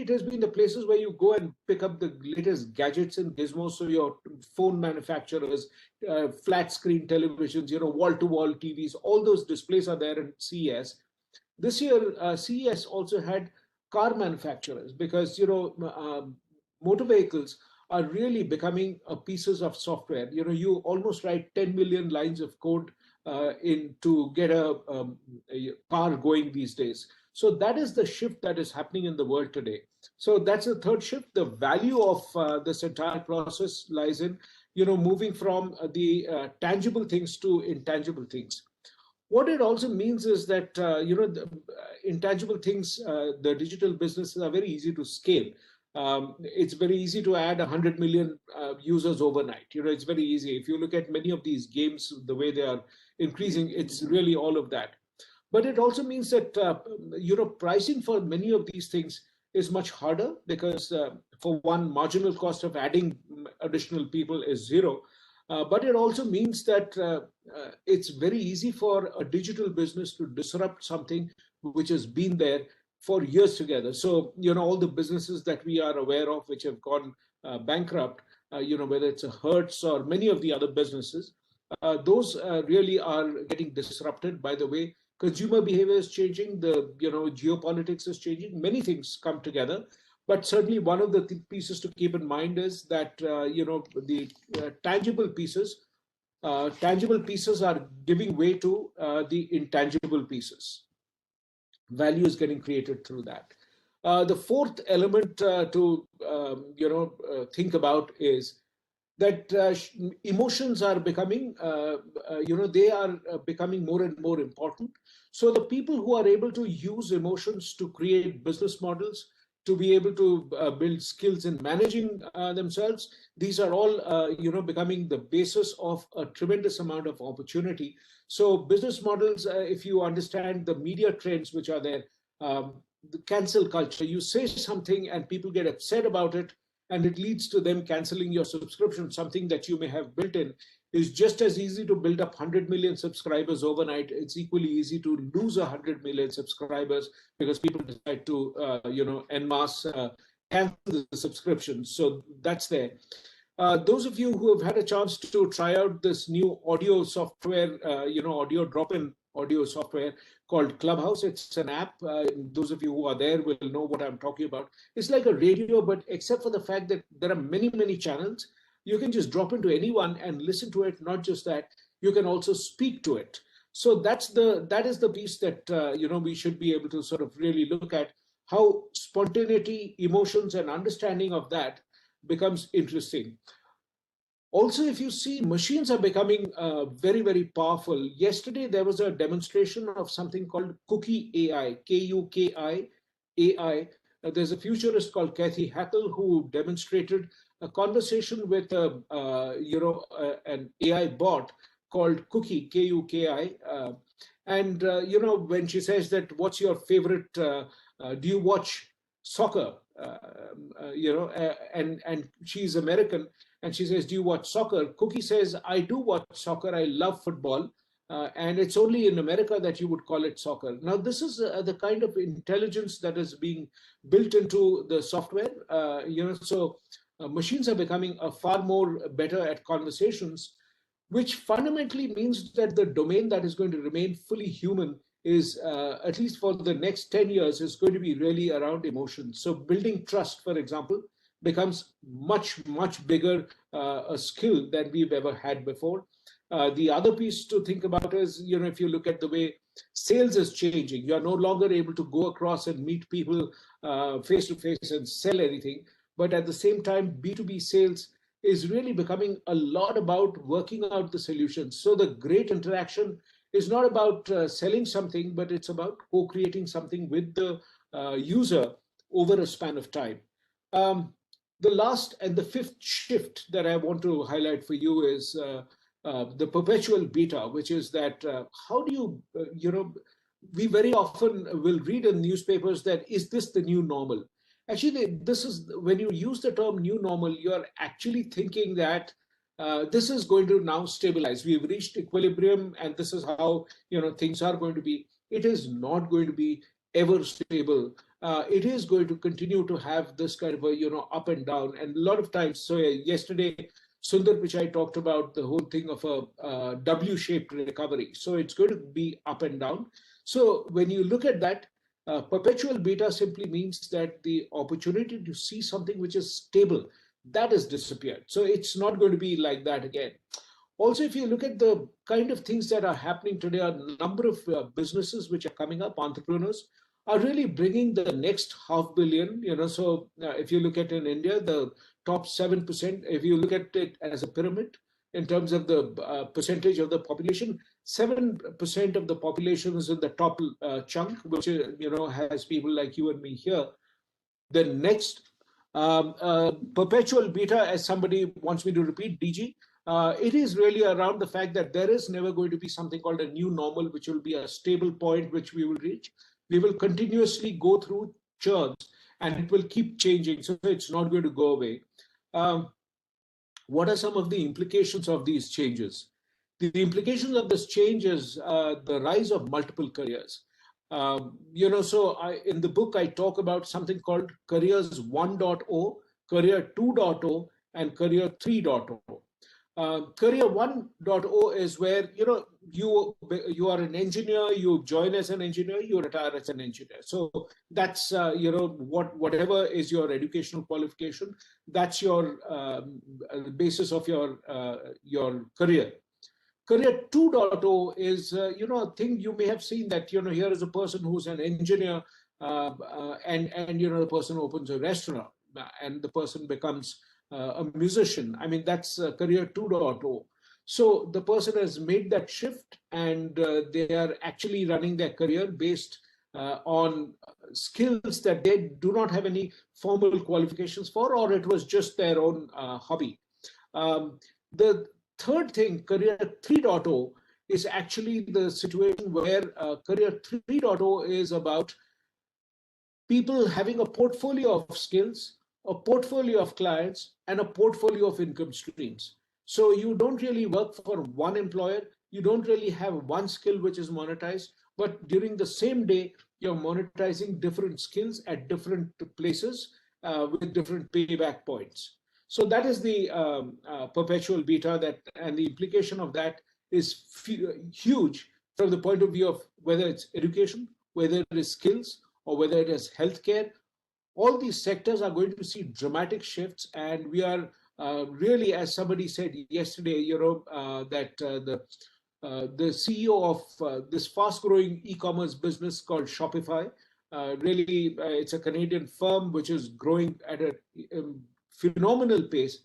it has been the places where you go and pick up the latest gadgets and gizmos. So your phone manufacturers, flat screen televisions, wall-to-wall TVs, all those displays are there in CES. This year, CES also had car manufacturers because, motor vehicles are really becoming pieces of software. You almost write 10 million lines of code in to get a car going these days. So that is the shift that is happening in the world today. So that's the third shift. The value of this entire process lies in, moving from the tangible things to intangible things. What it also means is that, the intangible things, the digital businesses are very easy to scale. It's very easy to add 100 million users overnight. It's very easy. If you look at many of these games, the way they are increasing, it's really all of that. But it also means that, pricing for many of these things is much harder because, for one, marginal cost of adding additional people is zero. But it also means that it's very easy for a digital business to disrupt something which has been there for years together. So, all the businesses that we are aware of which have gone bankrupt, whether it's a Hertz or many of the other businesses, those really are getting disrupted by the way consumer behavior is changing, the geopolitics is changing, many things come together. But certainly one of the pieces to keep in mind is that, the tangible pieces are giving way to the intangible pieces. Value is getting created through that. The fourth element to think about is that emotions are becoming, they are becoming more and more important. So the people who are able to use emotions to create business models, to be able to build skills in managing themselves, these are all, becoming the basis of a tremendous amount of opportunity. So business models, if you understand the media trends which are there, the cancel culture, you say something and people get upset about it, and it leads to them canceling your subscription, something that you may have built in. Is just as easy to build up 100 million subscribers overnight. It's equally easy to lose 100 million subscribers because people decide to, en masse cancel the subscriptions. So that's there. Those of you who have had a chance to try out this new audio software, audio drop-in audio software called Clubhouse. It's an app. Those of you who are there will know what I'm talking about. It's like a radio, but except for the fact that there are many, many channels, you can just drop into anyone and listen to it. Not just that, you can also speak to it. So that is the piece that, we should be able to sort of really look at how spontaneity, emotions, and understanding of that becomes interesting. Also, if you see, machines are becoming very, very powerful. Yesterday, there was a demonstration of something called Cookie AI, Kuki AI. There's a futurist called Kathy Hackle who demonstrated a conversation with an AI bot called Cookie, Kuki. And when she says that, what's your favorite, do you watch soccer? And she's American, and she says, do you watch soccer? Cookie says, I do watch soccer. I love football. And it's only in America that you would call it soccer. Now, this is the kind of intelligence that is being built into the software. So machines are becoming far more better at conversations, which fundamentally means that the domain that is going to remain fully human is, at least for the next 10 years, is going to be really around emotions. So building trust, for example, becomes much, much bigger a skill than we've ever had before. The other piece to think about is, if you look at the way sales is changing, you're no longer able to go across and meet people face to face and sell anything. But at the same time, B2B sales is really becoming a lot about working out the solutions. So the great interaction is not about selling something, but it's about co-creating something with the user over a span of time. The last and the fifth shift that I want to highlight for you is the perpetual beta, which is that how do you, we very often will read in newspapers that, is this the new normal? Actually, this is, when you use the term new normal, you're actually thinking that this is going to now stabilize. We've reached equilibrium, and this is how things are going to be. It is not going to be ever stable. it is going to continue to have this kind of a, up and down. And a lot of times, so yesterday, Sundar Pichai talked about the whole thing of a W-shaped recovery. So it's going to be up and down. So when you look at that, perpetual beta simply means that the opportunity to see something which is stable, that has disappeared. So it's not going to be like that again. Also, if you look at the kind of things that are happening today, a number of businesses which are coming up, entrepreneurs are really bringing the next 500 million. So if you look at in India, the top 7%, if you look at it as a pyramid in terms of the percentage of the population, 7% of the population is in the top chunk, which has people like you and me here. The next perpetual beta, as somebody wants me to repeat, DG, it is really around the fact that there is never going to be something called a new normal, which will be a stable point which we will reach. We will continuously go through churns and it will keep changing. So it's not going to go away. What are some of the implications of these changes? The implications of this change is the rise of multiple careers. So in the book, I talk about something called careers 1.0, career 2.0, and career 3.0. Career 1.0 is where you are an engineer, you join as an engineer, you retire as an engineer. So that's whatever is your educational qualification, that's your basis of your career. Career 2.0 is a thing you may have seen, that here is a person who's an engineer, and the person opens a restaurant, and the person becomes a musician. I mean, that's career 2.0. So the person has made that shift, and they are actually running their career based on skills that they do not have any formal qualifications for, or it was just their own hobby. The third thing, career 3.0, is actually the situation where career 3.0 is about people having a portfolio of skills, a portfolio of clients, and a portfolio of income streams. So you don't really work for one employer, you don't really have one skill which is monetized, but during the same day, you're monetizing different skills at different places with different payback points. So that is the perpetual beta, and the implication of that is huge from the point of view of whether it's education, whether it is skills, or whether it is healthcare. All these sectors are going to see dramatic shifts, and we are really, as somebody said yesterday, that the CEO of this fast-growing e-commerce business called Shopify, really, it's a Canadian firm which is growing at a phenomenal pace.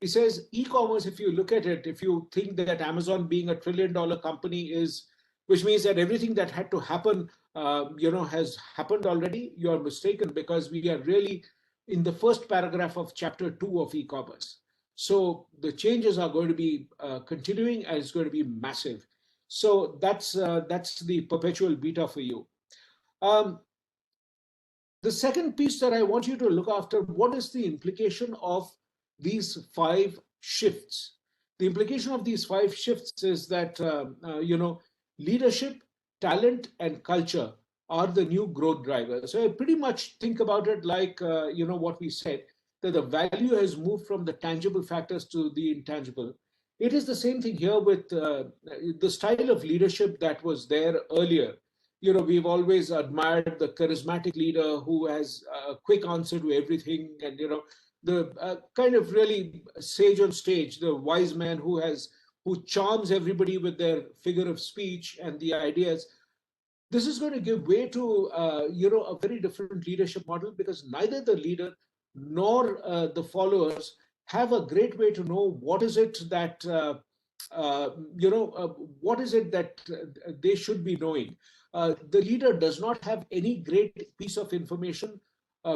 He says e-commerce, if you look at it, if you think that Amazon being $1 trillion company which means that everything that had to happen, has happened already, you are mistaken, because we are really in the first paragraph of chapter 2 of e-commerce. So the changes are going to be continuing, and it's going to be massive. So that's the perpetual beta for you. The second piece that I want you to look after, what is the implication of these 5 shifts? The implication of these 5 shifts is that, leadership, talent, and culture are the new growth drivers. So I pretty much think about it like, what we said, that the value has moved from the tangible factors to the intangible. It is the same thing here with the style of leadership that was there earlier. We've always admired the charismatic leader who has a quick answer to everything, and the kind of really sage on stage, the wise man who charms everybody with their figure of speech and the ideas. This is going to give way to a very different leadership model, because neither the leader nor the followers have a great way to know what is it that they should be knowing. The leader does not have any great piece of information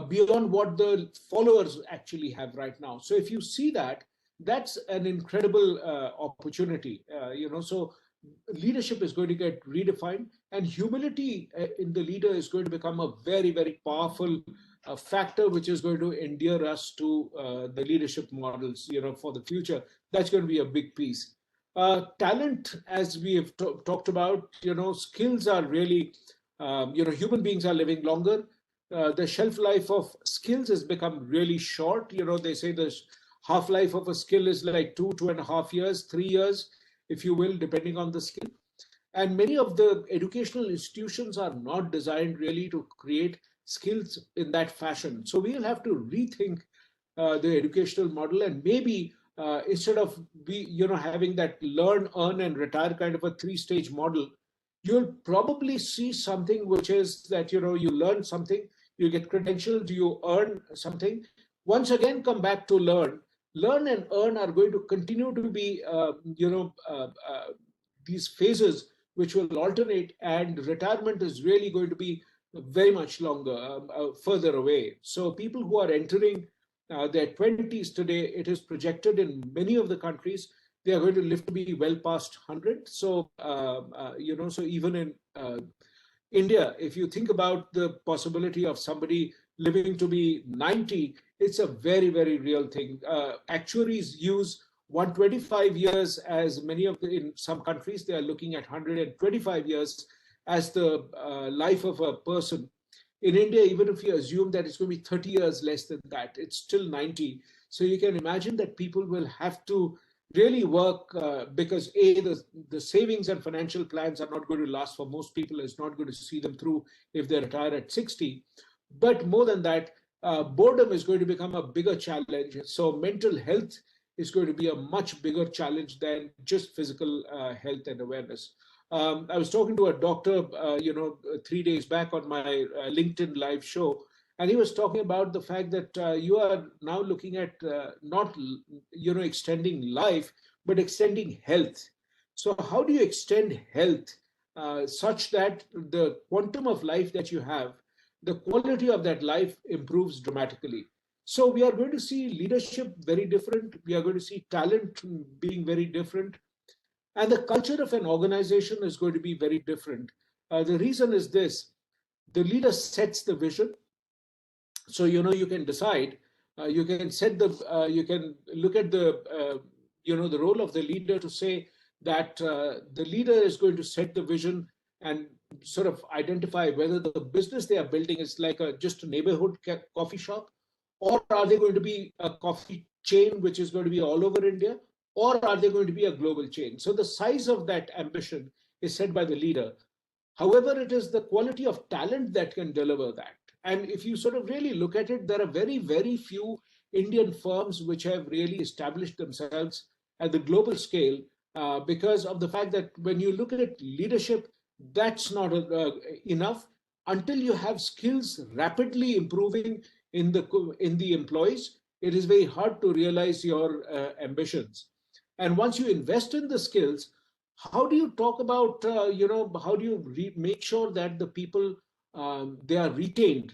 beyond what the followers actually have right now. So if you see that, that's an incredible opportunity. So leadership is going to get redefined, and humility in the leader is going to become a very, very powerful factor, which is going to endear us to the leadership models, for the future. That's going to be a big piece. Talent, as we have talked about, skills are really, human beings are living longer. the shelf life of skills has become really short. They say the half life of a skill is like 2.5 years, 3 years, if you will, depending on the skill. And many of the educational institutions are not designed really to create skills in that fashion. So we'll have to rethink the educational model, and maybe instead of having that learn, earn, and retire kind of a three-stage model, you'll probably see something which is that you learn something, you get credentials, you earn something. Once again, come back to learn. Learn and earn are going to continue to be these phases which will alternate, and retirement is really going to be very much longer, further away. So people who are entering their 20s today, it is projected in many of the countries they are going to live to be well past 100. So so even in India, if you think about the possibility of somebody living to be 90, it's a very, very real thing. Actuaries use 125 years, as many of in some countries, they are looking at 125 years as the life of a person. In India, even if you assume that it's going to be 30 years less than that, it's still 90. So you can imagine that people will have to really work, because the savings and financial plans are not going to last for most people. It's not going to see them through if they retire at 60. But more than that, boredom is going to become a bigger challenge. So mental health is going to be a much bigger challenge than just physical health and awareness. I was talking to a doctor, 3 days back on my LinkedIn live show, and he was talking about the fact that you are now looking at not extending life, but extending health. So how do you extend health such that the quantum of life that you have, the quality of that life improves dramatically? So we are going to see leadership very different. We are going to see talent being very different. And the culture of an organization is going to be very different. The reason is this: the leader sets the vision. So you can decide, you can set the, you can look at the, the role of the leader to say that the leader is going to set the vision and sort of identify whether the business they are building is like just a neighborhood coffee shop, or are they going to be a coffee chain which is going to be all over India, or are they going to be a global chain? So the size of that ambition is set by the leader. However, it is the quality of talent that can deliver that. And if you sort of really look at it, there are very, very few Indian firms which have really established themselves at the global scale, because of the fact that when you look at leadership, that's not enough. Until you have skills rapidly improving in the employees, it is very hard to realize your ambitions. And once you invest in the skills, how do you talk about, how do you make sure that the people, they are retained,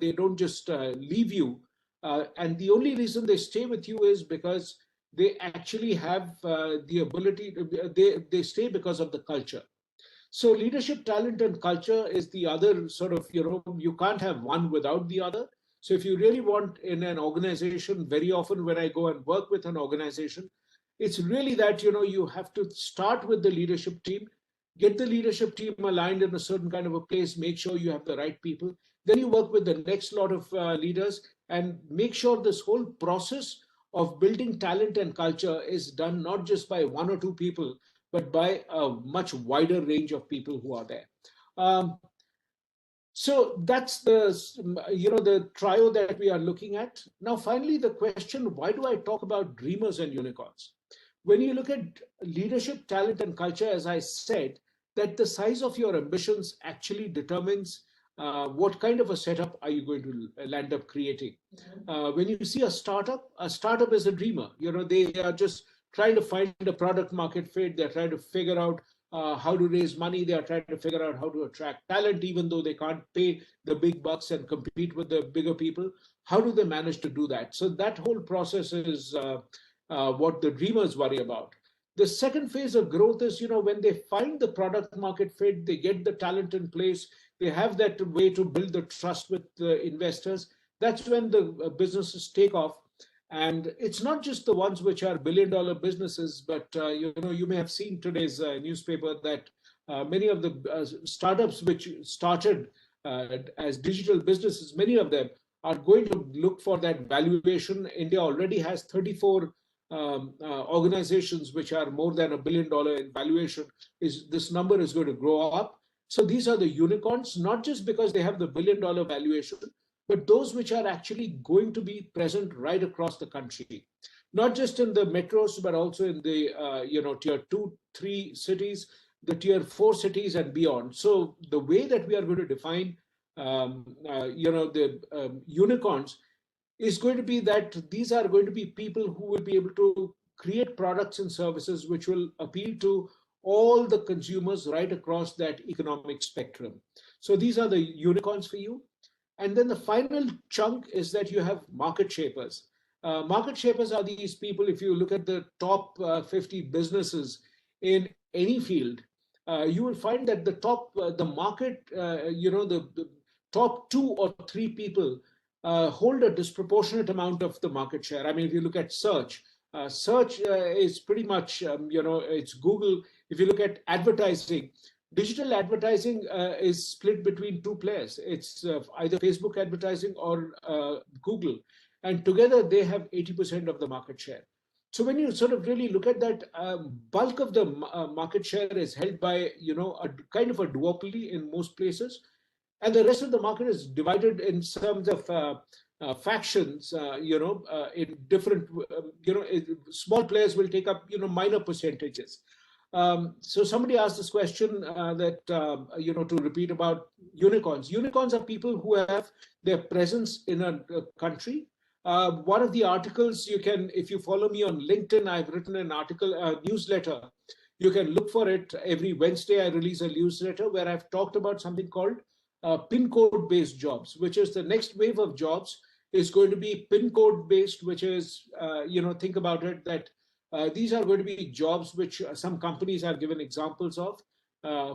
they don't just leave you. And the only reason they stay with you is because they actually have the ability to, they stay because of the culture. So leadership, talent, and culture is the other sort of, you can't have one without the other. So if you really want in an organization, very often when I go and work with an organization, it's really that, you have to start with the leadership team, get the leadership team aligned in a certain kind of a place, make sure you have the right people. Then you work with the next lot of leaders and make sure this whole process of building talent and culture is done not just by one or two people, but by a much wider range of people who are there. Um, so that's the trio that we are looking at. Now, finally, the question: why do I talk about dreamers and unicorns? When you look at leadership, talent, and culture, as I said, that the size of your ambitions actually determines what kind of a setup are you going to land up creating. When you see a startup is a dreamer. They are just trying to find a product market fit. They're trying to figure out how to raise money. They are trying to figure out how to attract talent, even though they can't pay the big bucks and compete with the bigger people. How do they manage to do that? So that whole process is what the dreamers worry about. The second phase of growth is, when they find the product market fit, they get the talent in place, they have that way to build the trust with the investors. That's when the businesses take off. And it's not just the ones which are billion-dollar businesses, but you may have seen today's newspaper that many of the startups which started as digital businesses, many of them are going to look for that valuation. India already has 34 organizations which are more than $1 billion in valuation. This number is going to grow up. So these are the unicorns, not just because they have the $1 billion valuation, but those which are actually going to be present right across the country, not just in the metros, but also in the tier 2, 3 cities, the tier 4 cities and beyond. So the way that we are going to define the unicorns is going to be that these are going to be people who will be able to create products and services which will appeal to all the consumers right across that economic spectrum. So these are the unicorns for you. And then the final chunk is that you have market shapers. Market shapers are these people, if you look at the top 50 businesses in any field, you will find that the market, the top 2 or 3 people hold a disproportionate amount of the market share. I mean, if you look at search, search is pretty much, it's Google. If you look at advertising, digital advertising is split between 2 players. It's either Facebook advertising or Google. And together they have 80% of the market share. So when you sort of really look at that, bulk of the market share is held by, a kind of a duopoly in most places. And the rest of the market is divided in terms of factions, in different, small players will take up, minor percentages. So somebody asked this question to repeat about unicorns. Unicorns are people who have their presence in a country. One of the articles if you follow me on LinkedIn, I've written an article, a newsletter. You can look for it. Every Wednesday, I release a newsletter where I've talked about something called pin code based jobs, which is the next wave of jobs is going to be pin code based, which is, think about it, that these are going to be jobs which some companies have given examples of.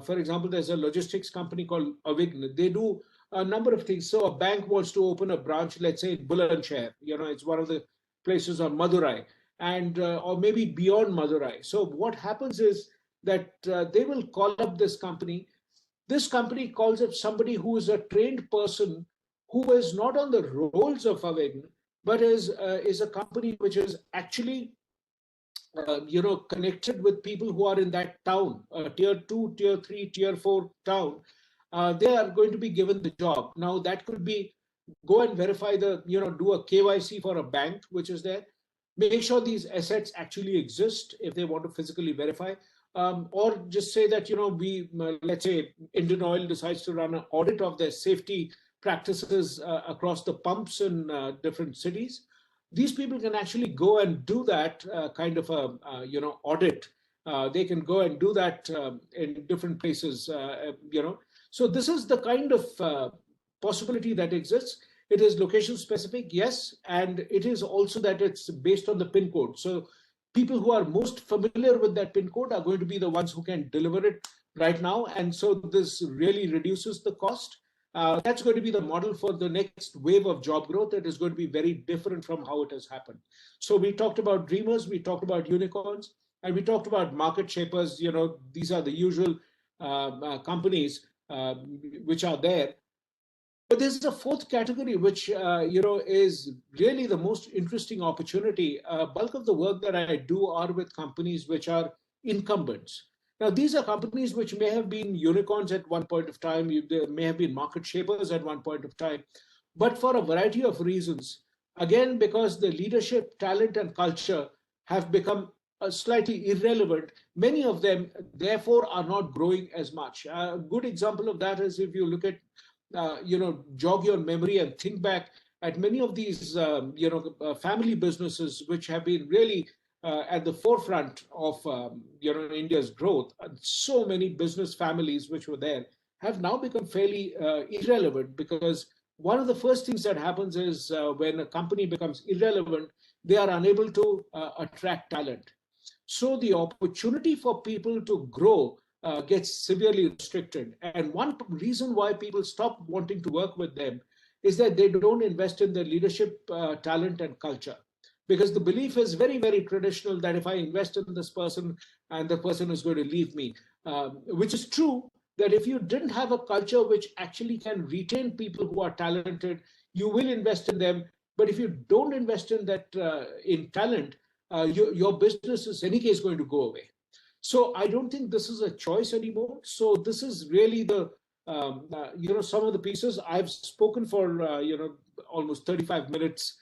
For example, there's a logistics company called Avign. They do a number of things. So a bank wants to open a branch, let's say in Bulandshahr, it's one of the places on Madurai, and or maybe beyond Madurai. So what happens is that they will call up this company. This company calls up somebody who is a trained person who is not on the rolls of Avign, but is a company which is actually connected with people who are in that town, tier 2, tier 3, tier 4 town. They are going to be given the job. Now that could be go and verify do a KYC for a bank which is there, make sure these assets actually exist if they want to physically verify, or just say that let's say Indian Oil decides to run an audit of their safety practices across the pumps in different cities. These people can actually go and do that kind of a audit. They can go and do that in different places. So this is the kind of possibility that exists. It is location specific, yes, and it is also that it's based on the PIN code. So people who are most familiar with that PIN code are going to be the ones who can deliver it right now. And so this really reduces the cost. That's going to be the model for the next wave of job growth. It is going to be very different from how it has happened. So we talked about dreamers, we talked about unicorns, and we talked about market shapers. These are the usual companies which are there. But there's a fourth category, which is really the most interesting opportunity. Bulk of the work that I do are with companies which are incumbents. Now, these are companies which may have been unicorns at one point of time. They may have been market shapers at one point of time. But for a variety of reasons, again, because the leadership, talent, and culture have become slightly irrelevant, many of them, therefore, are not growing as much. A good example of that is if you look at jog your memory and think back at many of these, family businesses which have been really at the forefront of, India's growth. And so many business families which were there have now become fairly irrelevant, because one of the first things that happens is when a company becomes irrelevant, they are unable to attract talent. So the opportunity for people to grow gets severely restricted. And one reason why people stop wanting to work with them is that they don't invest in their leadership, talent, and culture. Because the belief is very, very traditional that if I invest in this person and the person is going to leave me, which is true, that if you didn't have a culture which actually can retain people who are talented, you will invest in them. But if you don't invest in that in talent, your business is in any case going to go away. So I don't think this is a choice anymore. So this is really the some of the pieces. I've spoken for almost 35 minutes.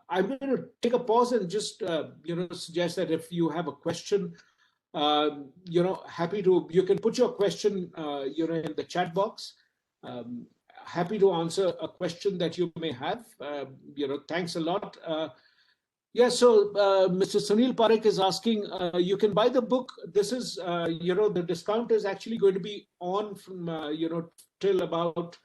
I'm going to take a pause and just suggest that if you have a question, happy to, you can put your question in the chat box. Happy to answer a question that you may have. Thanks a lot. So Mr. Sunil Parekh is asking, you can buy the book. This is, the discount is actually going to be on from, till about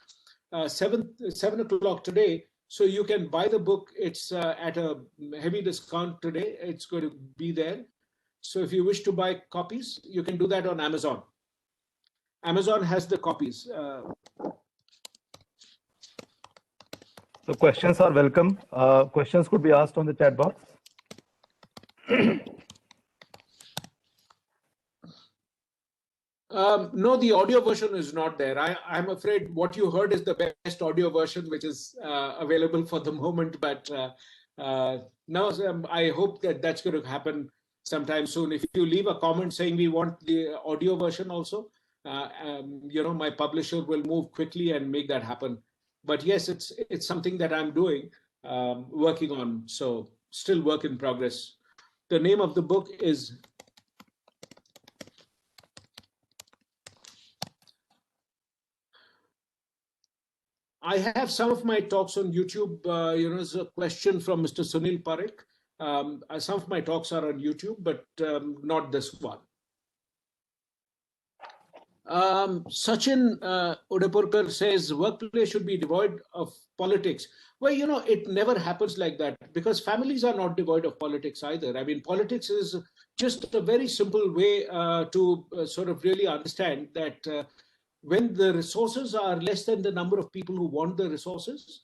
7 o'clock today. So you can buy the book. It's at a heavy discount today. It's going to be there. So if you wish to buy copies, you can do that on Amazon. Amazon has the copies. So questions are welcome. Questions could be asked on the chat box. No, the audio version is not there. I'm afraid what you heard is the best audio version which is available for the moment. But now I hope that that's going to happen sometime soon. If you leave a comment saying we want the audio version also, my publisher will move quickly and make that happen. But yes, it's something that I'm doing, working on. So still work in progress. The name of the book is I have some of my talks on YouTube. There's a question from Mr. Sunil Parekh. Some of my talks are on YouTube, but not this one. Sachin Udapurkar says workplace should be devoid of politics. Well, it never happens like that, because families are not devoid of politics either. I mean, politics is just a very simple way to sort of really understand that when the resources are less than the number of people who want the resources,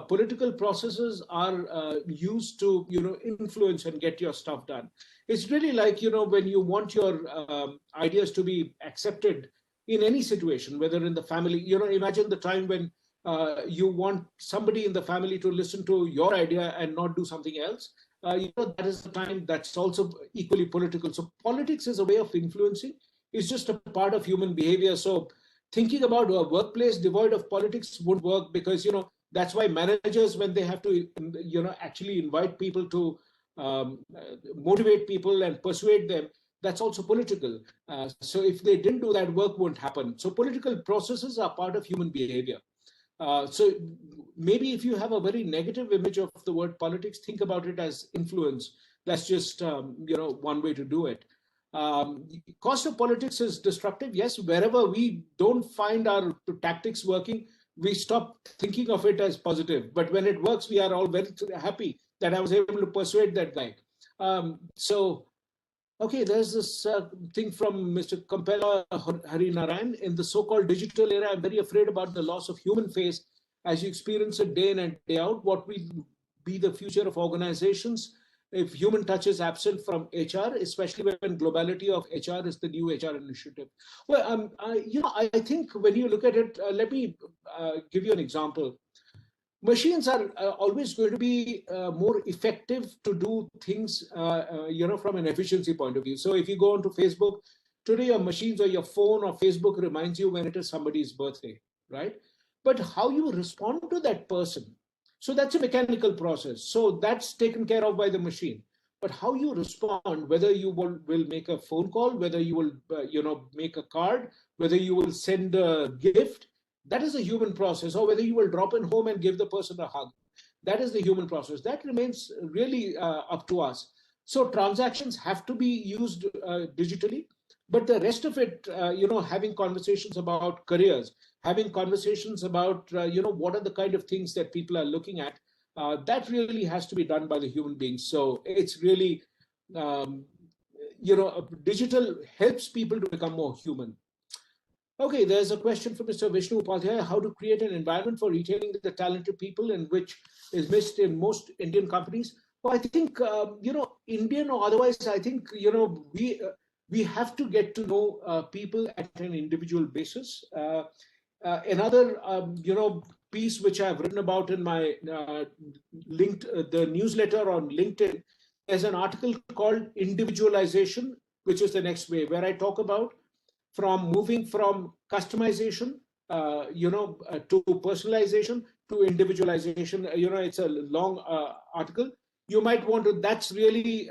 political processes are used to, influence and get your stuff done. It's really like, when you want your ideas to be accepted in any situation, whether in the family, imagine the time when you want somebody in the family to listen to your idea and not do something else. That is the time that's also equally political. So politics is a way of influencing. It's just a part of human behavior. So thinking about a workplace devoid of politics won't work, because, that's why managers, when they have to, actually invite people to motivate people and persuade them, that's also political. So if they didn't do that, work won't happen. So political processes are part of human behavior. So maybe if you have a very negative image of the word politics, think about it as influence. That's just, one way to do it. Cost of politics is destructive. Yes, wherever we don't find our tactics working, we stop thinking of it as positive. But when it works, we are all very happy that I was able to persuade that guy. Okay, there's this thing from Mr. Kampela Harinarayan. In the so-called digital era, I'm very afraid about the loss of human face as you experience it day in and day out. What will be the future of organizations if human touch is absent from HR, especially when globality of HR is the new HR initiative? Well, I think when you look at it, let me give you an example. Machines are always going to be more effective to do things, from an efficiency point of view. So if you go onto Facebook, today your machines or your phone or Facebook reminds you when it is somebody's birthday, right? But how you respond to that person, so that's a mechanical process. So that's taken care of by the machine. But how you respond, whether you will make a phone call, whether you will, make a card, whether you will send a gift, that is a human process, or whether you will drop in home and give the person a hug. That is the human process. That remains really up to us. So transactions have to be used digitally, but the rest of it, having conversations about careers, having conversations about, what are the kind of things that people are looking at, that really has to be done by the human beings. So it's really, digital helps people to become more human. Okay, there's a question from Mr. Vishnu Upadhyay, how to create an environment for retaining the talented people, and which is missed in most Indian companies. Well, I think, Indian or otherwise, I think, We have to get to know people at an individual basis. Another, piece which I've written about in my the newsletter on LinkedIn, there's an article called Individualization, which is the next way, where I talk about from moving from customization, to personalization to individualization. It's a long article. You might want to. That's really,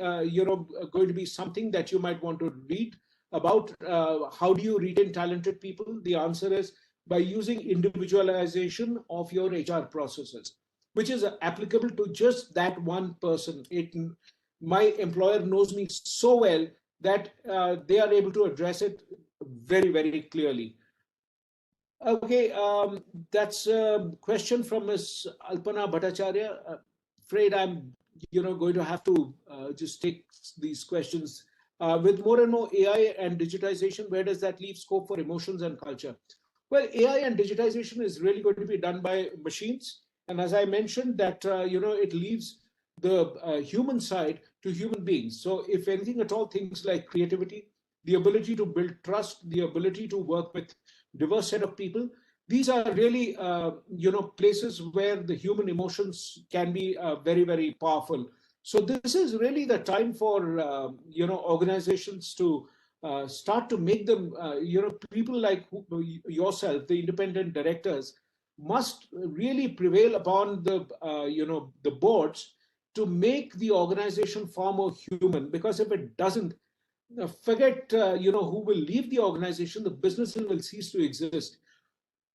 going to be something that you might want to read about. How do you retain talented people? The answer is by using individualization of your HR processes, which is applicable to just that one person. My employer knows me so well that they are able to address it very, very clearly. Okay, that's a question from Ms. Alpana Bhattacharya. Afraid I'm, going to have to just take these questions. With more and more AI and digitization, where does that leave scope for emotions and culture? Well, AI and digitization is really going to be done by machines, and as I mentioned, that it leaves the human side to human beings. So, if anything at all, things like creativity, the ability to build trust, the ability to work with diverse set of people, these are really places where the human emotions can be very, very powerful. So this is really the time for organizations to start to make them, people like yourself, the independent directors, must really prevail upon the boards to make the organization far more human. Because if it doesn't, forget who will leave the organization, the business will cease to exist.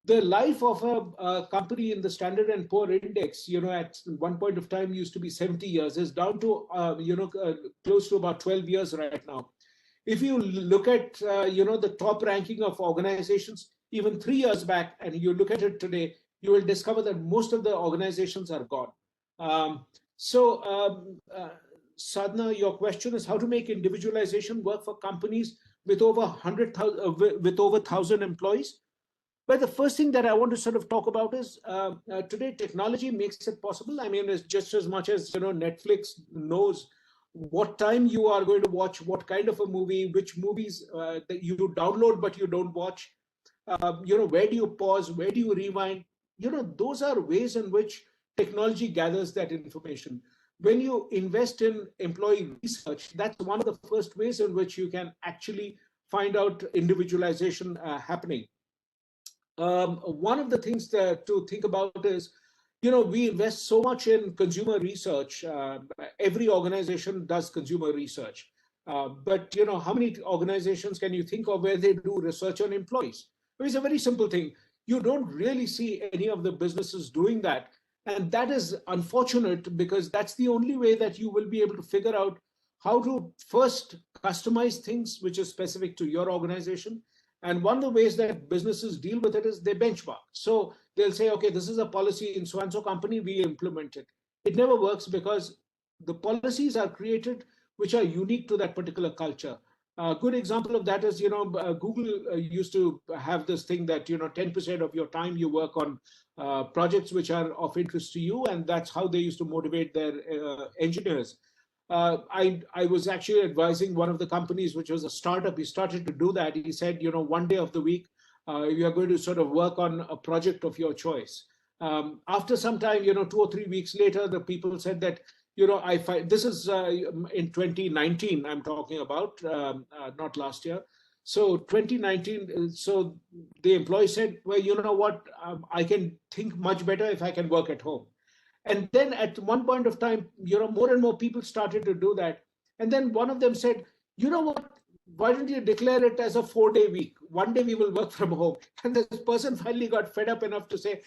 The life of a company in the Standard and Poor Index, at one point of time used to be 70 years, is down to close to about 12 years right now. If you look at the top ranking of organizations even 3 years back, and you look at it today, you will discover that most of the organizations are gone. Sadhna, your question is how to make individualization work for companies with over 100,000 with over 1,000 employees. But the first thing that I want to sort of talk about is today technology makes it possible. I mean, it's just as much as Netflix knows what time you are going to watch, what kind of a movie, which movies that you download but you don't watch. Where do you pause, where do you rewind? Those are ways in which technology gathers that information. When you invest in employee research, that's one of the first ways in which you can actually find out individualization happening. One of the things to think about is, we invest so much in consumer research. Every organization does consumer research. But, how many organizations can you think of where they do research on employees? It's a very simple thing. You don't really see any of the businesses doing that. And that is unfortunate, because that's the only way that you will be able to figure out how to first customize things which is specific to your organization. And one of the ways that businesses deal with it is they benchmark. So they'll say, okay, this is a policy in so and so company, we implement it. It never works, because the policies are created which are unique to that particular culture. A good example of that is, Google used to have this thing that, 10% of your time you work on projects which are of interest to you, and that's how they used to motivate their engineers. I was actually advising one of the companies, which was a startup. He started to do that. He said, one day of the week, you are going to sort of work on a project of your choice. After some time, 2 or 3 weeks later, the people said that, I find this is in 2019, I'm talking about, not last year. So 2019, so the employee said, well, you know what, I can think much better if I can work at home. And then at one point of time, more and more people started to do that. And then one of them said, you know what, why don't you declare it as a 4-day week? One day we will work from home. And this person finally got fed up enough to say,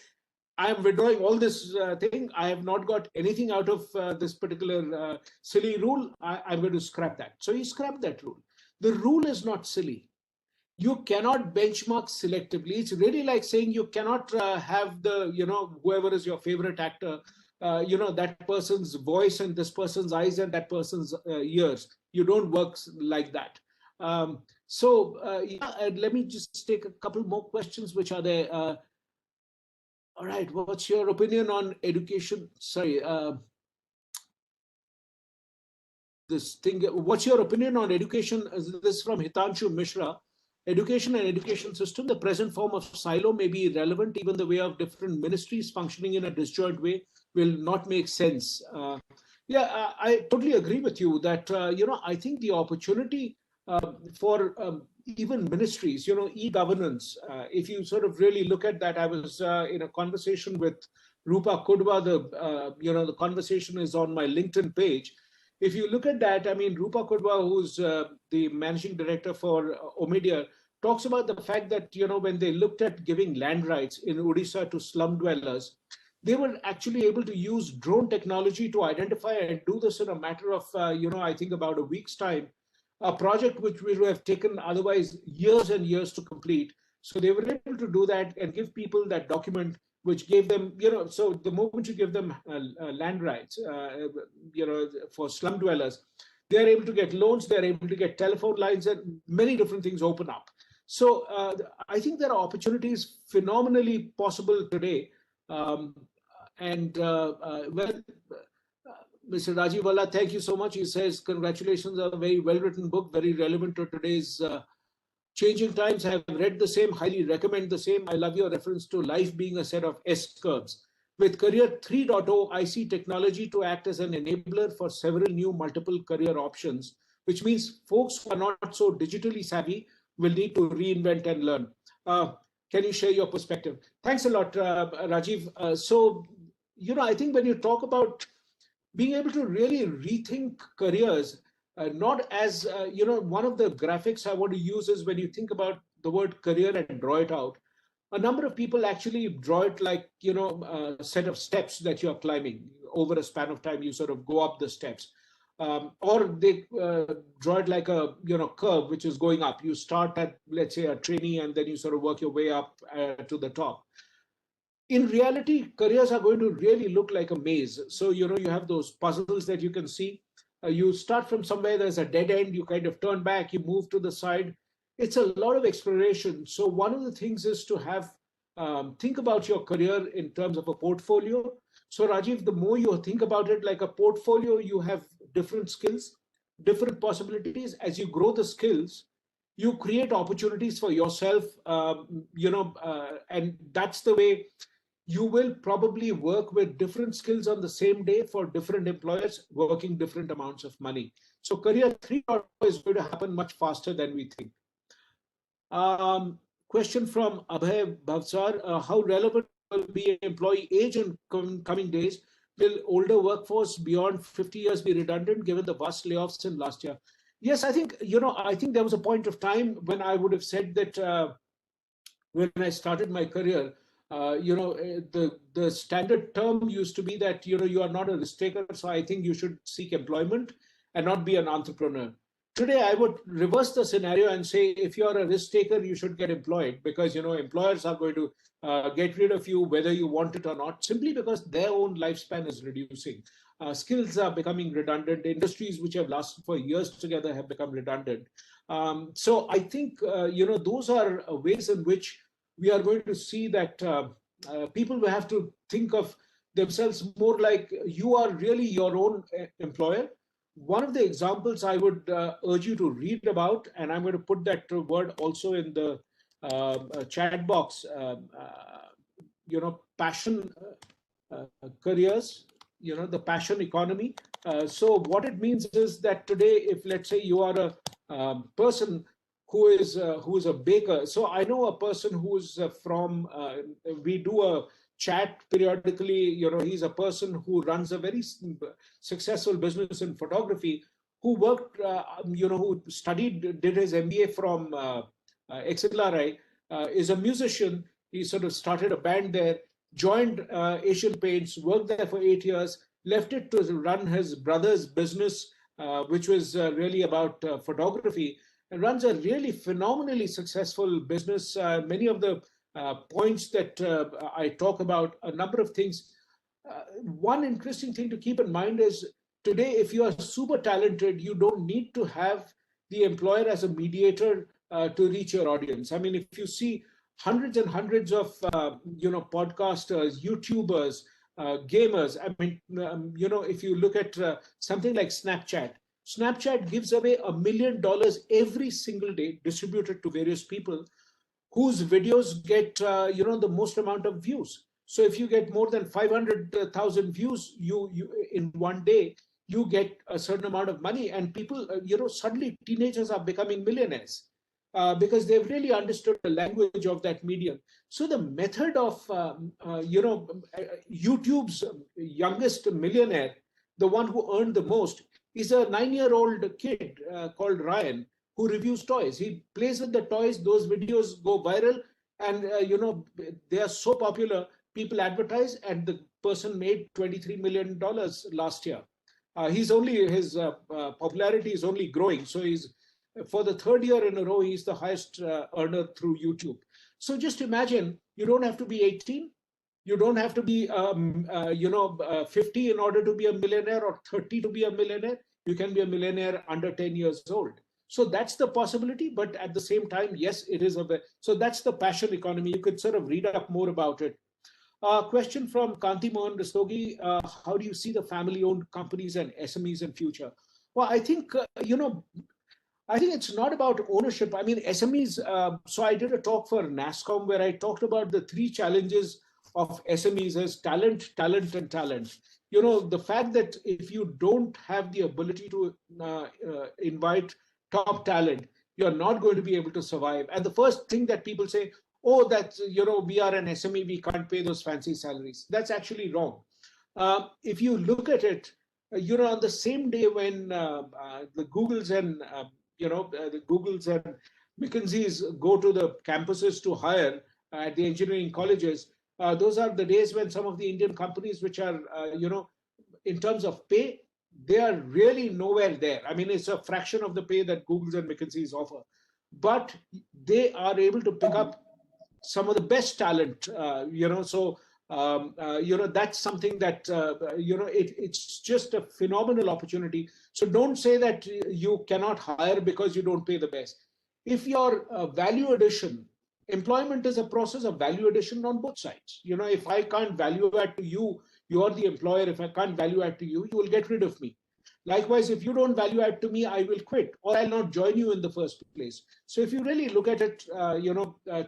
I am withdrawing all this thing. I have not got anything out of this particular silly rule. I'm going to scrap that. So he scrapped that rule. The rule is not silly. You cannot benchmark selectively. It's really like saying you cannot have whoever is your favorite actor, that person's voice and this person's eyes and that person's ears. You don't work like that. Let me just take a couple more questions which are there. All right, what's your opinion on education? Sorry, this thing. What's your opinion on education? This is from Hitanshu Mishra. Education and education system, the present form of silo may be irrelevant. Even the way of different ministries functioning in a disjoint way will not make sense. Yeah, I totally agree with you that, I think the opportunity for even ministries, e-governance, if you sort of really look at that, I was in a conversation with Rupa Kudwa, the conversation is on my LinkedIn page. If you look at that, I mean, Rupa Kudwa, who's the managing director for Omidyar, talks about the fact that, when they looked at giving land rights in Odisha to slum dwellers, they were actually able to use drone technology to identify and do this in a matter of, I think about a week's time, a project which would have taken otherwise years and years to complete. So they were able to do that and give people that document, which gave them, so the moment you give them land rights, for slum dwellers, they're able to get loans, they're able to get telephone lines, and many different things open up. So I think there are opportunities phenomenally possible today. Mr. Rajiv Valla, thank you so much. He says, congratulations on a very well-written book, very relevant to today's changing times. I have read the same, highly recommend the same. I love your reference to life being a set of S-curves. With Career 3.0, I see technology to act as an enabler for several new multiple career options, which means folks who are not so digitally savvy will need to reinvent and learn. Can you share your perspective? Thanks a lot, Rajiv. So, I think when you talk about being able to really rethink careers, not as, one of the graphics I want to use is when you think about the word career and draw it out, a number of people actually draw it like, a set of steps that you're climbing over a span of time. You sort of go up the steps. Or they draw it like a curve which is going up. You start at, let's say, a trainee, and then you sort of work your way up to the top. In reality, careers are going to really look like a maze. So, you have those puzzles that you can see. You start from somewhere, there's a dead end, you kind of turn back, you move to the side. It's a lot of exploration. So one of the things is to have, think about your career in terms of a portfolio. So Rajiv, the more you think about it like a portfolio, you have different skills, different possibilities. As you grow the skills, you create opportunities for yourself, and that's the way you will probably work with different skills on the same day for different employers working different amounts of money. So career 3.0 is going to happen much faster than we think. Question from Abhay Bhavsar, how relevant will be employee age in coming days? Will older workforce beyond 50 years be redundant given the vast layoffs in last year? Yes, I think, I think there was a point of time when I would have said that when I started my career, the standard term used to be that, you are not a risk taker. So I think you should seek employment and not be an entrepreneur. Today, I would reverse the scenario and say, if you're a risk taker, you should get employed because, employers are going to get rid of you, whether you want it or not, simply because their own lifespan is reducing. Skills are becoming redundant. Industries which have lasted for years together have become redundant. So I think, those are ways in which we are going to see that people will have to think of themselves more like you are really your own employer. One of the examples I would urge you to read about, and I'm going to put that word also in the chat box, passion careers, the passion economy. So what it means is that today, if let's say you are a person who is a baker. So I know a person who's from, we do a chat periodically, he's a person who runs a very successful business in photography, who worked, who studied, did his MBA from XLRI, is a musician. He sort of started a band there, joined Asian Paints, worked there for 8 years, left it to run his brother's business, which was really about photography, and runs a really phenomenally successful business. Many of the points that I talk about, a number of things. One interesting thing to keep in mind is today, if you are super talented, you don't need to have the employer as a mediator to reach your audience. I mean, if you see hundreds and hundreds of, podcasters, YouTubers, gamers, I mean, if you look at something like Snapchat, Snapchat gives away $1 million every single day, distributed to various people whose videos get the most amount of views. So if you get more than 500,000 views you in one day, you get a certain amount of money, and people suddenly teenagers are becoming millionaires because they've really understood the language of that medium. So the method of YouTube's youngest millionaire, the one who earned the most, is a 9-year-old kid called Ryan, who reviews toys. He plays with the toys. Those videos go viral, and they are so popular. People advertise, and the person made $23 million last year. His popularity is only growing. So he's, for the third year in a row, he's the highest earner through YouTube. So just imagine, you don't have to be 18. You don't have to be 50 in order to be a millionaire, or 30 to be a millionaire. You can be a millionaire under 10 years old. So that's the possibility, but at the same time, yes, it is so that's the passion economy. You could sort of read up more about it. Question from Kanti Mohan Rastogi: how do you see the family-owned companies and SMEs in future? Well, I think I think it's not about ownership. I mean, SMEs. So I did a talk for NASSCOM where I talked about the three challenges of SMEs as talent, talent, and talent. The fact that if you don't have the ability to invite top talent, you're not going to be able to survive. And the first thing that people say, oh, that we are an SME, we can't pay those fancy salaries. That's actually wrong. If you look at it, on the same day when the Googles and the Googles and McKinseys go to the campuses to hire at the engineering colleges, those are the days when some of the Indian companies, which are, in terms of pay, they are really nowhere there. I mean, it's a fraction of the pay that Googles and McKinseys offer, but they are able to pick up some of the best talent. That's something that it's just a phenomenal opportunity. So don't say that you cannot hire because you don't pay the best. If your value addition, employment is a process of value addition on both sides. If I can't value add to you, you're the employer. If I can't value add to you, you will get rid of me. Likewise, if you don't value add to me, I will quit, or I'll not join you in the first place. So if you really look at it,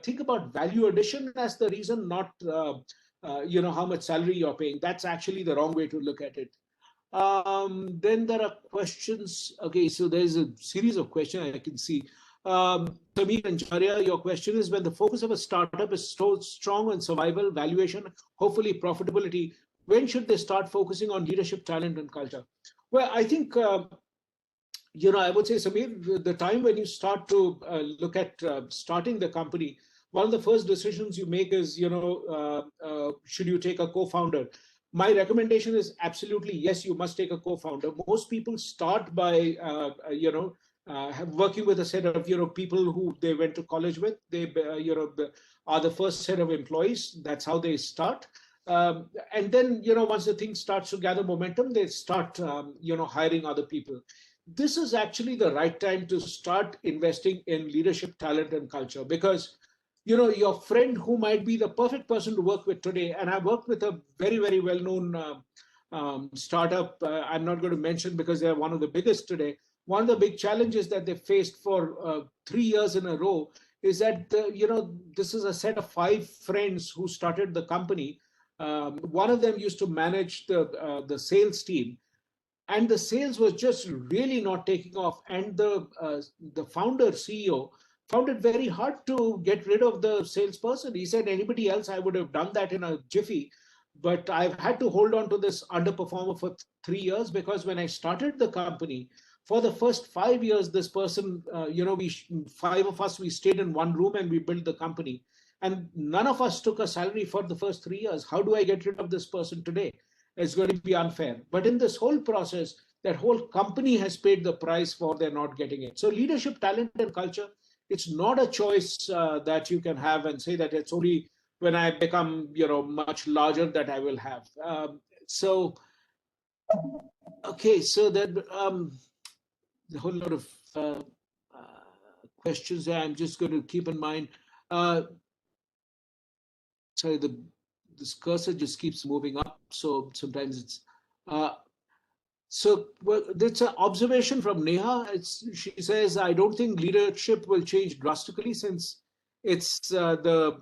think about value addition as the reason, not how much salary you're paying. That's actually the wrong way to look at it. Then there are questions. Okay, so there's a series of questions I can see. Samir and Jarya, your question is: when the focus of a startup is so strong on survival, valuation, hopefully profitability, when should they start focusing on leadership, talent, and culture? Well, I think, I would say, Samir, the time when you start to look at starting the company, one of the first decisions you make is, should you take a co-founder? My recommendation is absolutely yes, you must take a co-founder. Most people start by, working with a set of, people who they went to college with. They, are the first set of employees. That's how they start. And then, once the thing starts to gather momentum, they start, hiring other people. This is actually the right time to start investing in leadership, talent, and culture, because, your friend who might be the perfect person to work with today, and I worked with a very, very well-known startup, I'm not going to mention because they're one of the biggest today. One of the big challenges that they faced for 3 years in a row is that, this is a set of 5 friends who started the company. One of them used to manage the sales team, and the sales was just really not taking off. And the founder, CEO, found it very hard to get rid of the salesperson. He said, anybody else, I would have done that in a jiffy, but I've had to hold on to this underperformer for 3 years, because when I started the company, for the first 5 years, this person, 5 of us, we stayed in one room and we built the company. And none of us took a salary for the first 3 years. How do I get rid of this person today? It's going to be unfair. But in this whole process, that whole company has paid the price for their not getting it. So leadership, talent, and culture, it's not a choice that you can have and say that it's only when I become, much larger that I will have. Okay, so that a whole lot of questions there. I'm just going to keep in mind. Sorry, this cursor just keeps moving up, so sometimes it's. So, well, that's an observation from Neha. She says, I don't think leadership will change drastically since it's the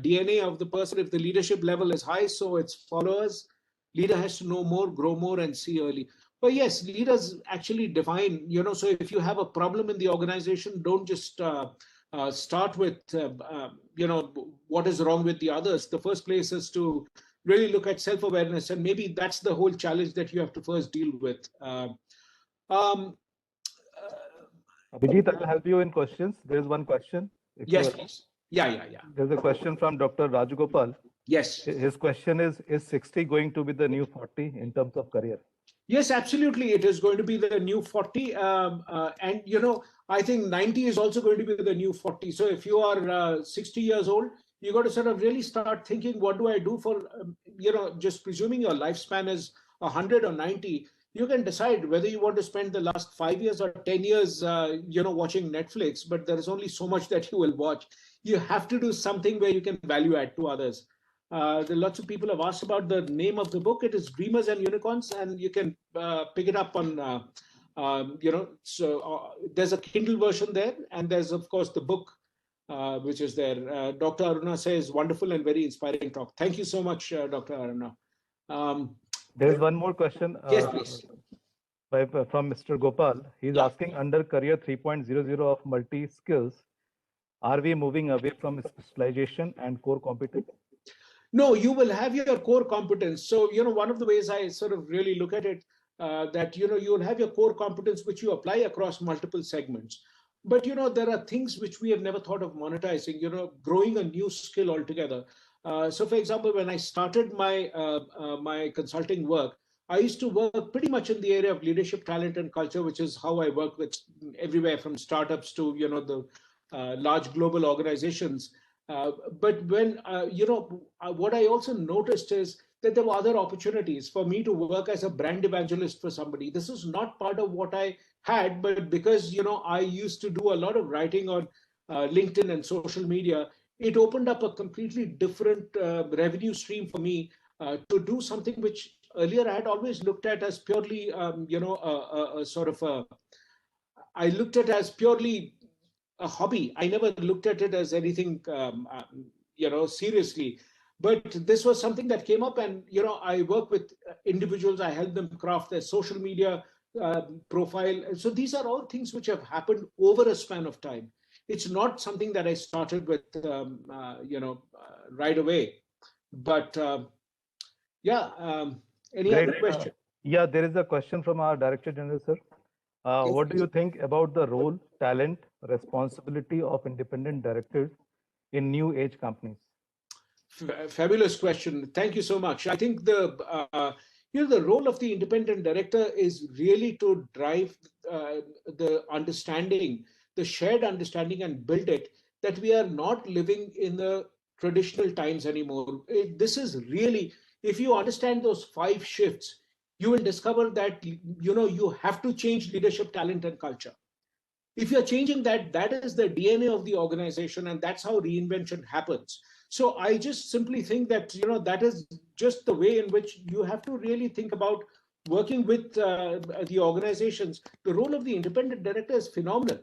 DNA of the person. If the leadership level is high, so its followers, leader has to know more, grow more, and see early. But yes, leaders actually define, so if you have a problem in the organization, don't just start with, what is wrong with the others. The first place is to really look at self-awareness, and maybe that's the whole challenge that you have to first deal with. Um, Abhijit, I will help you in questions. There is one question. If you yes, are, please. Yeah. there's a question from Dr. Rajagopal. Yes. His question is 60 going to be the new 40 in terms of career? Yes, absolutely. It is going to be the new 40. And, I think 90 is also going to be the new 40. So if you are 60 years old, you got to sort of really start thinking, what do I do for, just presuming your lifespan is 100 or 90, you can decide whether you want to spend the last 5 years or 10 years, watching Netflix, but there is only so much that you will watch. You have to do something where you can value add to others. There lots of people have asked about the name of the book. It is Dreamers and Unicorns, and you can pick it up on, there's a Kindle version there, and there's, of course, the book, which is there. Dr. Aruna says, wonderful and very inspiring talk. Thank you so much, Dr. Aruna. There is one more question. Yes, please. From Mr. Gopal. He's asking, under career 3.00 of multi-skills, are we moving away from specialization and core competence? No, you will have your core competence. So, one of the ways I sort of really look at it, that, you will have your core competence, which you apply across multiple segments. But, there are things which we have never thought of monetizing, growing a new skill altogether. So, for example, when I started my consulting work, I used to work pretty much in the area of leadership, talent, and culture, which is how I work with everywhere from startups to, the large global organizations. But when, what I also noticed is that there were other opportunities for me to work as a brand evangelist for somebody. This is not part of what I had, but because, I used to do a lot of writing on LinkedIn and social media, it opened up a completely different revenue stream for me to do something which earlier I had always looked at as purely, a sort of I looked at as purely a hobby. I never looked at it as anything, seriously. But this was something that came up, and I work with individuals. I help them craft their social media profile. So these are all things which have happened over a span of time. It's not something that I started with, right away. But yeah, any Great. other question? Yeah, there is a question from our Director General, sir. Yes, what do please. you think about the role, talent, responsibility of independent directors in new age companies? Fabulous question. Thank you so much. I think the role of the independent director is really to drive the understanding, the shared understanding, and build it that we are not living in the traditional times anymore. This is really, if you understand those 5 shifts, you will discover that you have to change leadership, talent, and culture. If you're changing that, that is the DNA of the organization, and that's how reinvention happens. So I just simply think that that is just the way in which you have to really think about working with the organizations. The role of the independent director is phenomenal.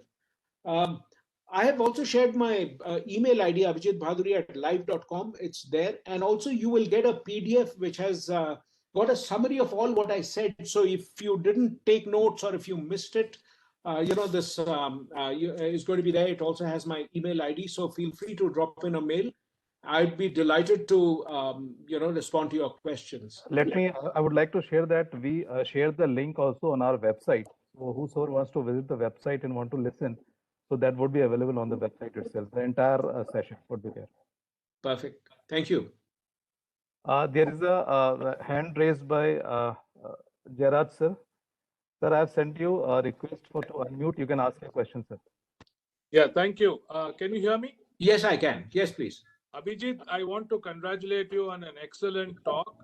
um, I have also shared my email ID, abhijitbhaduri@live.com. It's there. And also you will get a PDF which has got a summary of all what I said. So if you didn't take notes or if you missed it, this is going to be there. It also has my email ID. So feel free to drop in a mail. I'd be delighted to, respond to your questions. I would like to share that we share the link also on our website. So whosoever wants to visit the website and want to listen, so that would be available on the website itself. The entire session would be there. Perfect. Thank you. There is a hand raised by Gerard, sir. Sir, I have sent you a request to unmute. You can ask a question, sir. Yeah, thank you. Can you hear me? Yes, I can. Yes, please. Abhijit, I want to congratulate you on an excellent talk.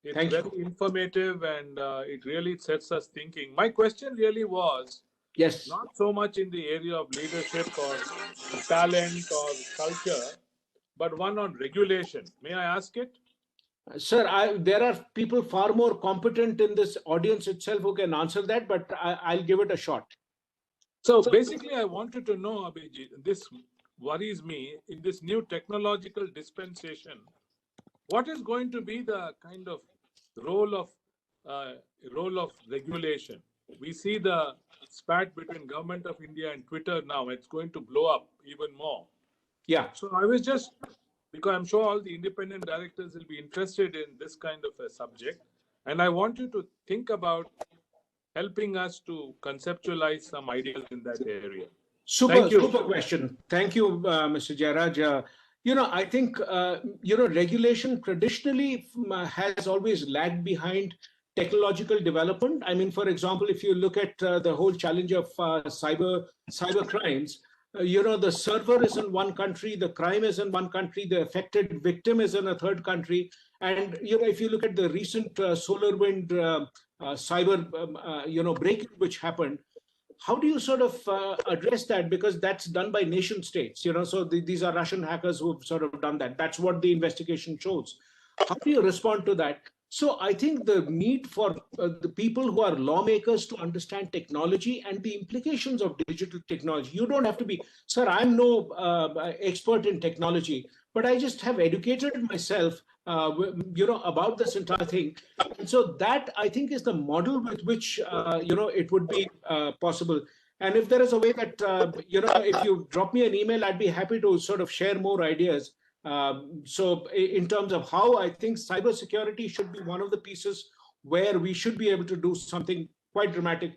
It's Thank very you. informative, and it really sets us thinking. My question really was Yes. not so much in the area of leadership or talent or culture, but one on regulation. May I ask it? Sir, there are people far more competent in this audience itself who can answer that, but I'll give it a shot. So basically, I wanted to know, Abhijit, this worries me in this new technological dispensation. What is going to be the kind of role of uh, regulation? We see the spat between Government of India and Twitter now. It's going to blow up even more. Yeah. So I was just, because I'm sure all the independent directors will be interested in this kind of a subject, and I want you to think about helping us to conceptualize some ideas in that area. Super question. Thank you, Mr. Jairaj. I think, regulation traditionally has always lagged behind technological development. I mean, for example, if you look at the whole challenge of cyber crimes, the server is in one country, the crime is in one country, the affected victim is in a third country. And, if you look at the recent SolarWind cyber, break which happened, how do you sort of address that? Because that's done by nation states, so these are Russian hackers who've sort of done that. That's what the investigation shows. How do you respond to that? So I think the need for the people who are lawmakers to understand technology and the implications of digital technology. You don't have to be, sir, I'm no expert in technology, but I just have educated myself, about this entire thing. And so that, I think, is the model with which, it would be possible. And if there is a way that, if you drop me an email, I'd be happy to sort of share more ideas. So in terms of how I think cybersecurity should be one of the pieces where we should be able to do something quite dramatic.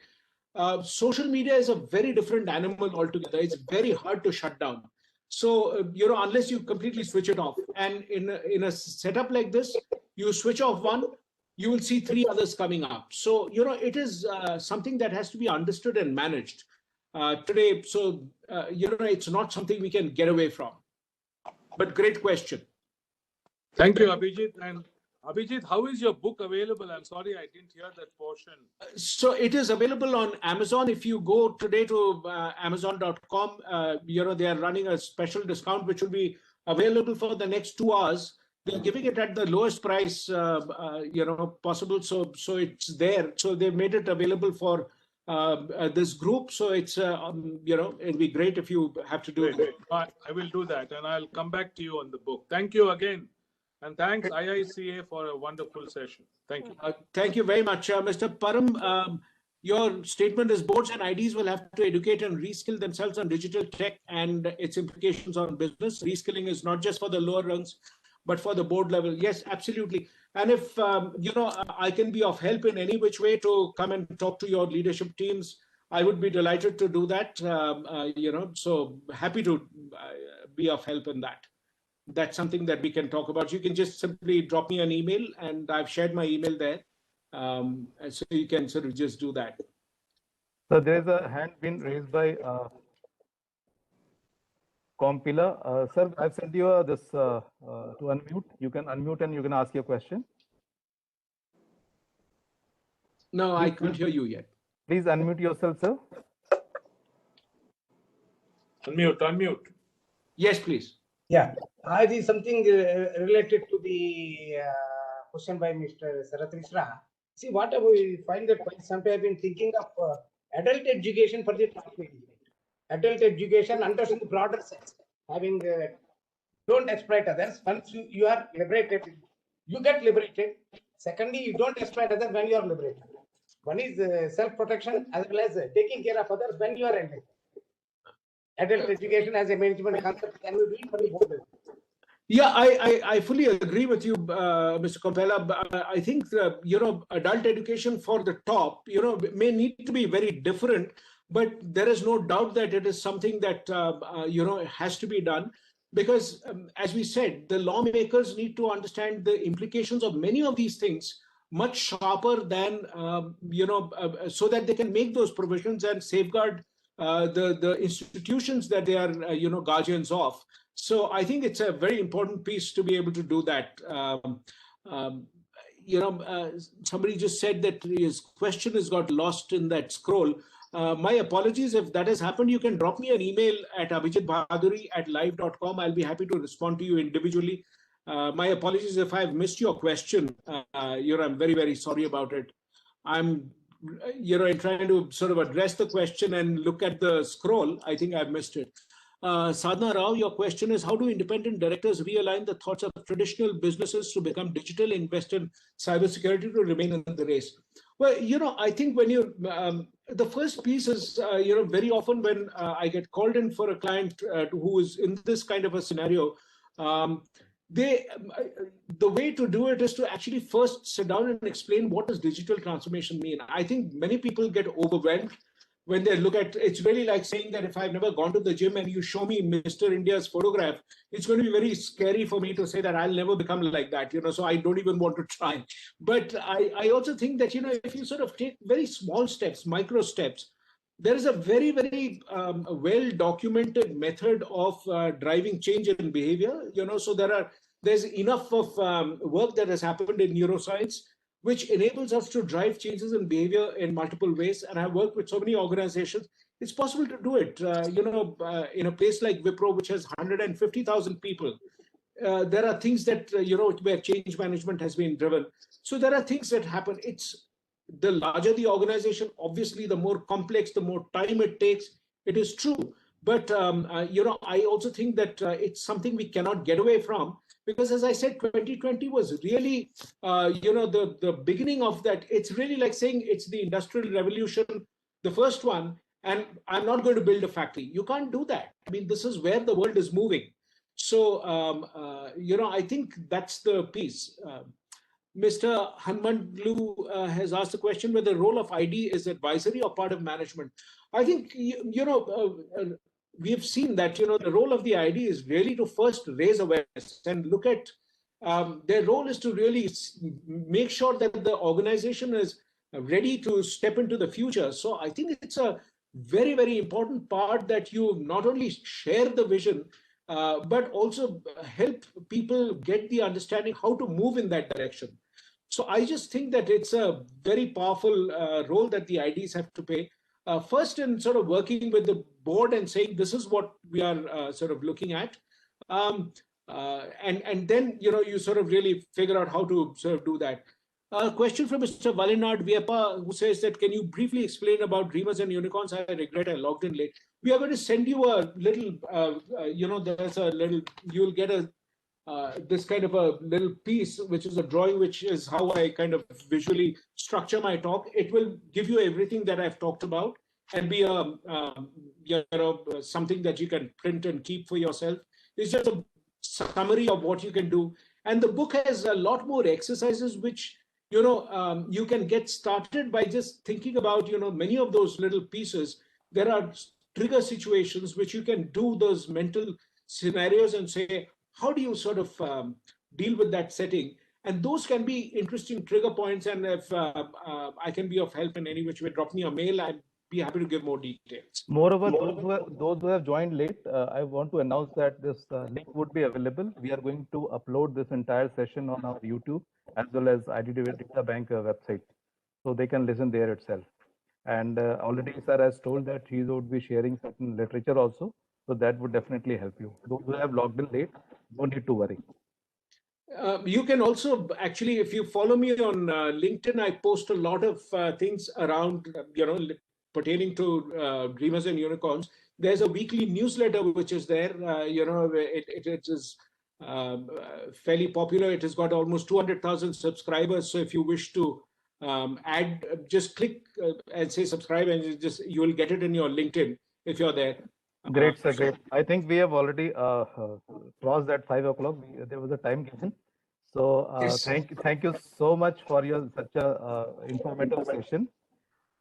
Social media is a very different animal altogether. It's very hard to shut down. So, unless you completely switch it off. And in a setup like this, you switch off one, you will see three others coming up. So, it is something that has to be understood and managed today. So, it's not something we can get away from. But great question. Thank you, Abhijit. And Abhijit, how is your book available? I'm sorry, I didn't hear that portion. So it is available on Amazon. If you go today to Amazon.com, they are running a special discount, which will be available for the next 2 hours. They're giving it at the lowest price, possible. So it's there. So they've made it available for this group. So it's, it'll be great if you have to do it. I will do that, and I'll come back to you on the book. Thank you again. And thanks, IICA, for a wonderful session. Thank you. Thank you very much. Mr. Param, your statement is boards and IDs will have to educate and reskill themselves on digital tech and its implications on business. Reskilling is not just for the lower rungs, but for the board level. Yes, absolutely. And if, I can be of help in any which way to come and talk to your leadership teams, I would be delighted to do that. So happy to be of help in that. That's something that we can talk about. You can just simply drop me an email, and I've shared my email there. So you can sort of just do that. So there's a hand been raised by Compila. Sir, I've sent you this to unmute. You can unmute and you can ask your question. No, I can't hear you yet. Please unmute yourself, sir. Unmute. Yes, please. Yeah, I think something related to the question by Mr. Sarath Mishra. See, what we find that quite sometimes I've been thinking of adult education for the top management. Adult education understand the broader sense, having don't exploit others. Once you are liberated, you get liberated. Secondly, you don't exploit others when you are liberated. One is self-protection as well as taking care of others when you are ended. Adult education as a management concept, can we do it for the board? Yeah, I fully agree with you, Mr. Compella. I think, adult education for the top, may need to be very different, but there is no doubt that it is something that, has to be done. Because as we said, the lawmakers need to understand the implications of many of these things much sharper than, so that they can make those provisions and safeguard the institutions that they are, guardians of. So I think it's a very important piece to be able to do that. Somebody just said that his question has got lost in that scroll. My apologies if that has happened. You can drop me an email at abhijitbahaduri@live.com. I'll be happy to respond to you individually. My apologies if I've missed your question. I'm very, very sorry about it. I'm, in trying to sort of address the question and look at the scroll, I think I've missed it. Sadhna Rao, your question is, how do independent directors realign the thoughts of traditional businesses to become digital, invest in cybersecurity to remain in the race? Well, I think when the first piece is, very often when I get called in for a client who is in this kind of a scenario, the way to do it is to actually first sit down and explain what does digital transformation mean. I think many people get overwhelmed when they look at it's really like saying that if I've never gone to the gym and you show me Mr. India's photograph, it's going to be very scary for me to say that I'll never become like that, so I don't even want to try. But I also think that, if you sort of take very small steps, micro steps, there is a very, very well documented method of driving change in behavior, so there's enough of work that has happened in neuroscience which enables us to drive changes in behavior in multiple ways. And I've worked with so many organizations. It's possible to do it. In a place like Wipro, which has 150,000 people, there are things that, where change management has been driven. So there are things that happen. It's the larger the organization, obviously, the more complex, the more time it takes. It is true. But, I also think that it's something we cannot get away from. Because as I said, 2020 was really, the beginning of that. It's really like saying it's the Industrial Revolution, the first one, and I'm not going to build a factory. You can't do that. I mean, this is where the world is moving. So, I think that's the piece. Mr. Hanmandlu has asked the question whether the role of ID is advisory or part of management. I think, we have seen that, the role of the ID is really to first raise awareness and look at their role is to really make sure that the organization is ready to step into the future. So I think it's a very, very important part that you not only share the vision, but also help people get the understanding how to move in that direction. So I just think that it's a very powerful role that the IDs have to play. First, in sort of working with the board and saying this is what we are sort of looking at, and then you sort of really figure out how to sort of do that. A question from Mr. Valinard Viepa, who says that can you briefly explain about Dreamers and Unicorns? I regret I logged in late. We are going to send you a little, there's a little, you'll get a this kind of a little piece, which is a drawing, which is how I kind of visually structure my talk. It will give you everything that I've talked about and be something that you can print and keep for yourself. It's just a summary of what you can do. And the book has a lot more exercises, which, you can get started by just thinking about, many of those little pieces. There are trigger situations which you can do those mental scenarios and say, how do you sort of deal with that setting? And those can be interesting trigger points. And if I can be of help in any which way, drop me a mail. I'd be happy to give more details. Moreover, those who have joined late, I want to announce that this link would be available. We are going to upload this entire session on our YouTube as well as ID Data Bank website. So they can listen there itself. And already sir has told that he would be sharing certain literature also. So that would definitely help you. Those who have logged in late, don't need to worry. You can also actually, if you follow me on LinkedIn, I post a lot of things around, pertaining to Dreamers and Unicorns. There's a weekly newsletter which is there. It is fairly popular. It has got almost 200,000 subscribers. So if you wish to add, just click and say subscribe, and you will get it in your LinkedIn if you're there. Great, sir. Great. I think we have already crossed at 5 o'clock. There was a time given. So Yes. thank you so much for your such a informative session.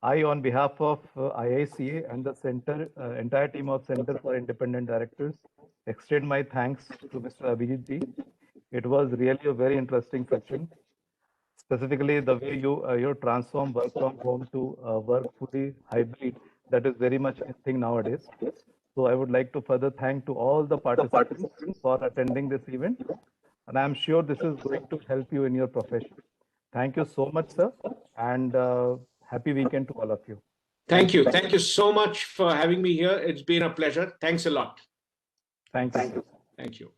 I, on behalf of IICA and the Center, entire team of Center for Independent Directors, extend my thanks to Mr. Abhijit Ji. It was really a very interesting session. Specifically, the way you transform work from home to work fully hybrid, that is very much a thing nowadays. So I would like to further thank to all the participants for attending this event. And I'm sure this is going to help you in your profession. Thank you so much, sir. And happy weekend to all of you. Thank you. Thank you so much for having me here. It's been a pleasure. Thanks a lot. Thank you. Thank you.